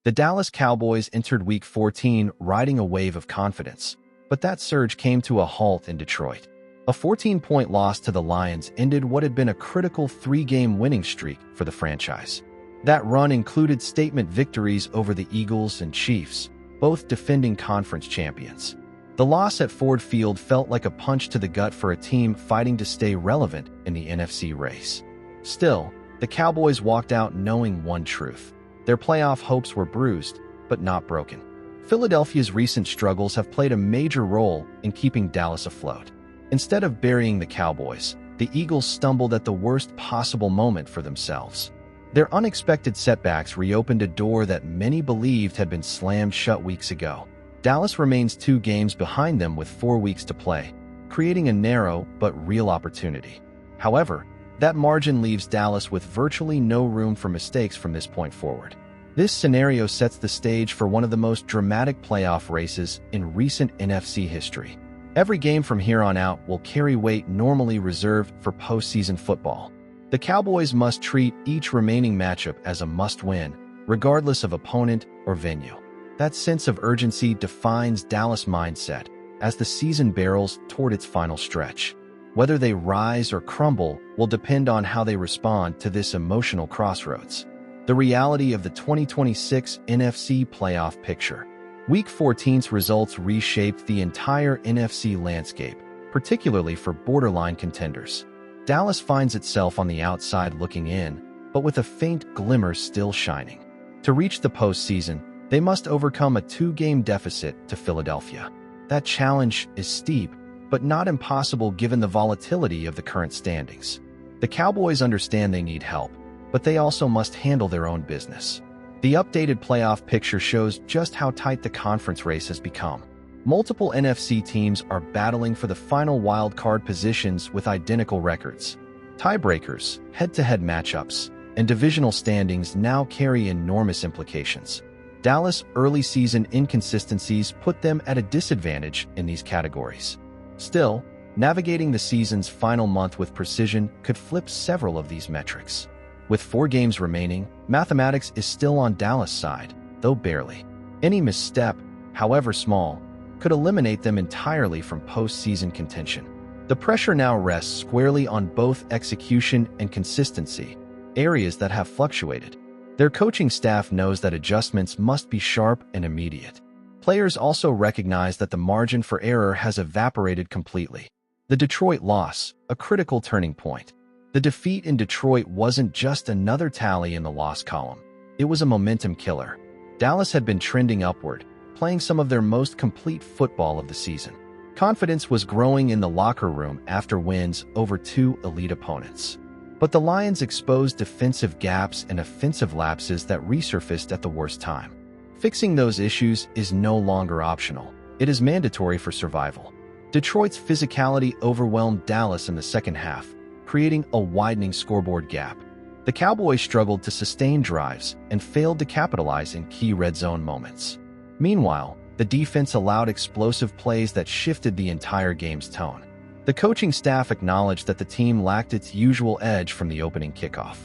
The Dallas Cowboys entered Week 14 riding a wave of confidence, but that surge came to a halt in Detroit. A 14-point loss to the Lions ended what had been a critical 3-game winning streak for the franchise. That run included statement victories over the Eagles and Chiefs, both defending conference champions. The loss at Ford Field felt like a punch to the gut for a team fighting to stay relevant in the NFC race. Still, the Cowboys walked out knowing one truth. Their playoff hopes were bruised, but not broken. Philadelphia's recent struggles have played a major role in keeping Dallas afloat. Instead of burying the Cowboys, the Eagles stumbled at the worst possible moment for themselves. Their unexpected setbacks reopened a door that many believed had been slammed shut weeks ago. Dallas remains 2 games behind them with 4 weeks to play, creating a narrow but real opportunity. However, that margin leaves Dallas with virtually no room for mistakes from this point forward. This scenario sets the stage for one of the most dramatic playoff races in recent NFC history. Every game from here on out will carry weight normally reserved for postseason football. The Cowboys must treat each remaining matchup as a must-win, regardless of opponent or venue. That sense of urgency defines Dallas' mindset as the season barrels toward its final stretch. Whether they rise or crumble will depend on how they respond to this emotional crossroads. The reality of the 2026 NFC Playoff picture. Week 14's results reshaped the entire NFC landscape, particularly for borderline contenders. Dallas finds itself on the outside looking in, but with a faint glimmer still shining. To reach the postseason, they must overcome a 2-game deficit to Philadelphia. That challenge is steep, but not impossible given the volatility of the current standings. The Cowboys understand they need help, but they also must handle their own business. The updated playoff picture shows just how tight the conference race has become. Multiple NFC teams are battling for the final wild-card positions with identical records. Tiebreakers, head-to-head matchups, and divisional standings now carry enormous implications. Dallas' early season inconsistencies put them at a disadvantage in these categories. Still, navigating the season's final month with precision could flip several of these metrics. With 4 games remaining, mathematics is still on Dallas' side, though barely. Any misstep, however small, could eliminate them entirely from postseason contention. The pressure now rests squarely on both execution and consistency, areas that have fluctuated. Their coaching staff knows that adjustments must be sharp and immediate. Players also recognize that the margin for error has evaporated completely. The Detroit loss, a critical turning point. The defeat in Detroit wasn't just another tally in the loss column. It was a momentum killer. Dallas had been trending upward, playing some of their most complete football of the season. Confidence was growing in the locker room after wins over 2 elite opponents. But the Lions exposed defensive gaps and offensive lapses that resurfaced at the worst time. Fixing those issues is no longer optional. It is mandatory for survival. Detroit's physicality overwhelmed Dallas in the second half, creating a widening scoreboard gap. The Cowboys struggled to sustain drives and failed to capitalize in key red zone moments. Meanwhile, the defense allowed explosive plays that shifted the entire game's tone. The coaching staff acknowledged that the team lacked its usual edge from the opening kickoff.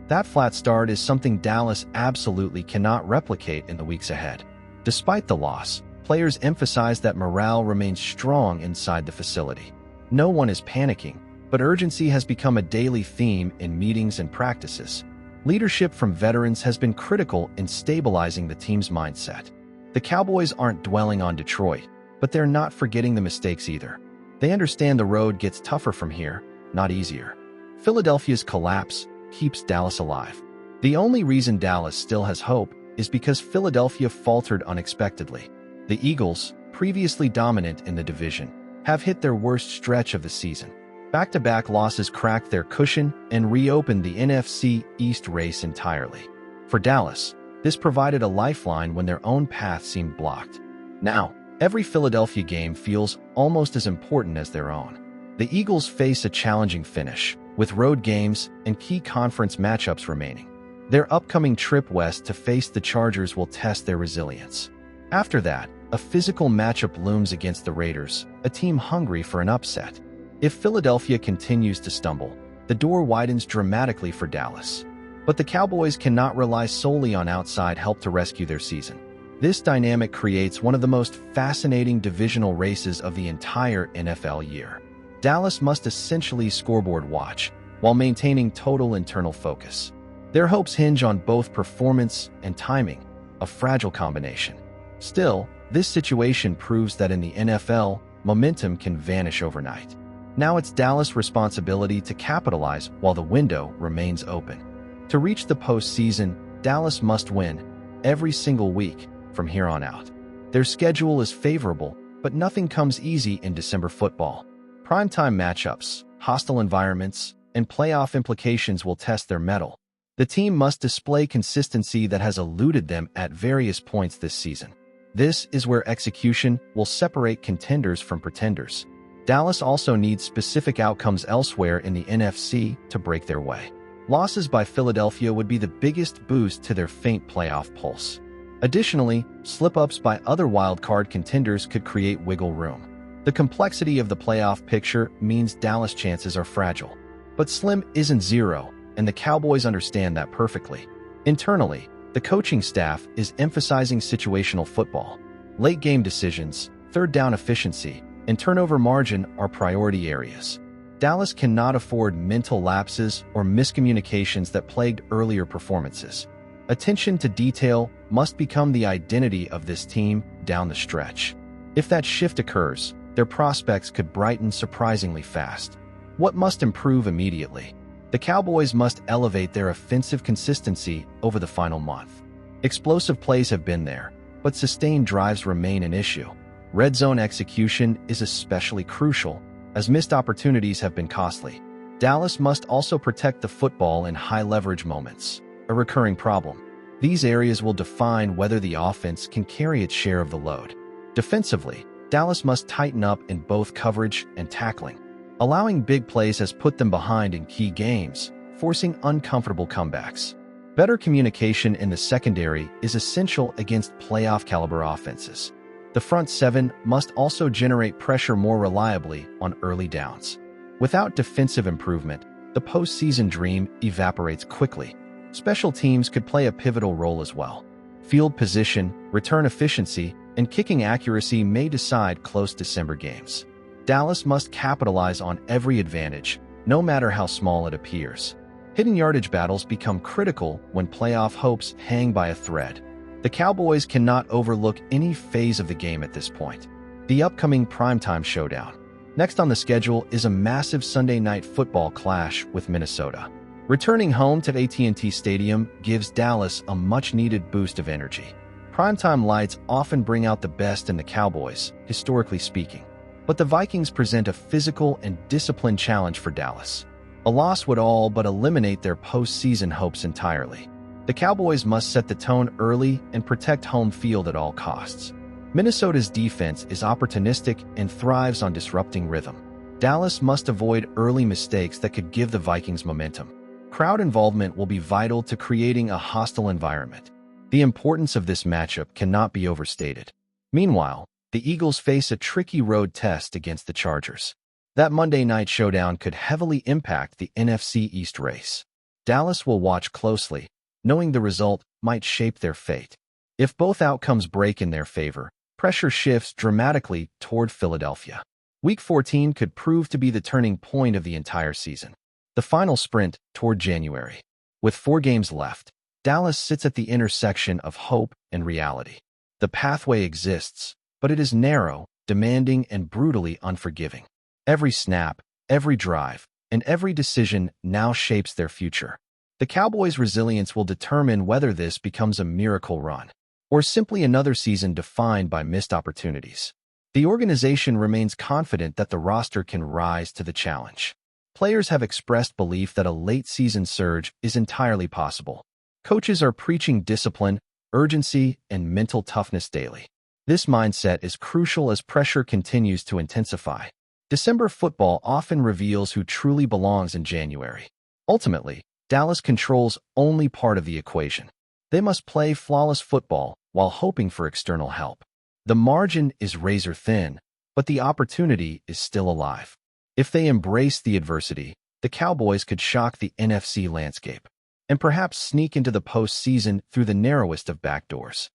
That flat start is something Dallas absolutely cannot replicate in the weeks ahead. Despite the loss, players emphasized that morale remains strong inside the facility. No one is panicking, but urgency has become a daily theme in meetings and practices. Leadership from veterans has been critical in stabilizing the team's mindset. The Cowboys aren't dwelling on Detroit, but they're not forgetting the mistakes either. They understand the road gets tougher from here, not easier. Philadelphia's collapse keeps Dallas alive. The only reason Dallas still has hope is because Philadelphia faltered unexpectedly. The Eagles, previously dominant in the division, have hit their worst stretch of the season. Back-to-back losses cracked their cushion and reopened the NFC East race entirely. For Dallas, this provided a lifeline when their own path seemed blocked. Now, every Philadelphia game feels almost as important as their own. The Eagles face a challenging finish, with road games and key conference matchups remaining. Their upcoming trip west to face the Chargers will test their resilience. After that, a physical matchup looms against the Raiders, a team hungry for an upset. If Philadelphia continues to stumble, the door widens dramatically for Dallas. But the Cowboys cannot rely solely on outside help to rescue their season. This dynamic creates one of the most fascinating divisional races of the entire NFL year. Dallas must essentially scoreboard watch, while maintaining total internal focus. Their hopes hinge on both performance and timing, a fragile combination. Still, this situation proves that in the NFL, momentum can vanish overnight. Now it's Dallas' responsibility to capitalize while the window remains open. To reach the postseason, Dallas must win every single week from here on out. Their schedule is favorable, but nothing comes easy in December football. Primetime matchups, hostile environments, and playoff implications will test their mettle. The team must display consistency that has eluded them at various points this season. This is where execution will separate contenders from pretenders. Dallas also needs specific outcomes elsewhere in the NFC to break their way. Losses by Philadelphia would be the biggest boost to their faint playoff pulse. Additionally, slip-ups by other wildcard contenders could create wiggle room. The complexity of the playoff picture means Dallas' chances are fragile. But slim isn't zero, and the Cowboys understand that perfectly. Internally, the coaching staff is emphasizing situational football. Late-game decisions, third-down efficiency, and turnover margin are priority areas. Dallas cannot afford mental lapses or miscommunications that plagued earlier performances. Attention to detail must become the identity of this team down the stretch. If that shift occurs, their prospects could brighten surprisingly fast. What must improve immediately? The Cowboys must elevate their offensive consistency over the final month. Explosive plays have been there, but sustained drives remain an issue. Red zone execution is especially crucial, as missed opportunities have been costly. Dallas must also protect the football in high-leverage moments, a recurring problem. These areas will define whether the offense can carry its share of the load. Defensively, Dallas must tighten up in both coverage and tackling. Allowing big plays has put them behind in key games, forcing uncomfortable comebacks. Better communication in the secondary is essential against playoff-caliber offenses. The front seven must also generate pressure more reliably on early downs. Without defensive improvement, the postseason dream evaporates quickly. Special teams could play a pivotal role as well. Field position, return efficiency, and kicking accuracy may decide close December games. Dallas must capitalize on every advantage, no matter how small it appears. Hidden yardage battles become critical when playoff hopes hang by a thread. The Cowboys cannot overlook any phase of the game at this point. The upcoming primetime showdown. Next on the schedule is a massive Sunday night football clash with Minnesota. Returning home to AT&T Stadium gives Dallas a much-needed boost of energy. Primetime lights often bring out the best in the Cowboys, historically speaking. But the Vikings present a physical and disciplined challenge for Dallas. A loss would all but eliminate their postseason hopes entirely. The Cowboys must set the tone early and protect home field at all costs. Minnesota's defense is opportunistic and thrives on disrupting rhythm. Dallas must avoid early mistakes that could give the Vikings momentum. Crowd involvement will be vital to creating a hostile environment. The importance of this matchup cannot be overstated. Meanwhile, the Eagles face a tricky road test against the Chargers. That Monday night showdown could heavily impact the NFC East race. Dallas will watch closely, knowing the result might shape their fate. If both outcomes break in their favor, pressure shifts dramatically toward Philadelphia. Week 14 could prove to be the turning point of the entire season. The final sprint toward January. With 4 games left, Dallas sits at the intersection of hope and reality. The pathway exists, but it is narrow, demanding, and brutally unforgiving. Every snap, every drive, and every decision now shapes their future. The Cowboys' resilience will determine whether this becomes a miracle run, or simply another season defined by missed opportunities. The organization remains confident that the roster can rise to the challenge. Players have expressed belief that a late-season surge is entirely possible. Coaches are preaching discipline, urgency, and mental toughness daily. This mindset is crucial as pressure continues to intensify. December football often reveals who truly belongs in January. Ultimately, Dallas controls only part of the equation. They must play flawless football while hoping for external help. The margin is razor thin, but the opportunity is still alive. If they embrace the adversity, the Cowboys could shock the NFC landscape. and perhaps sneak into the postseason through the narrowest of backdoors.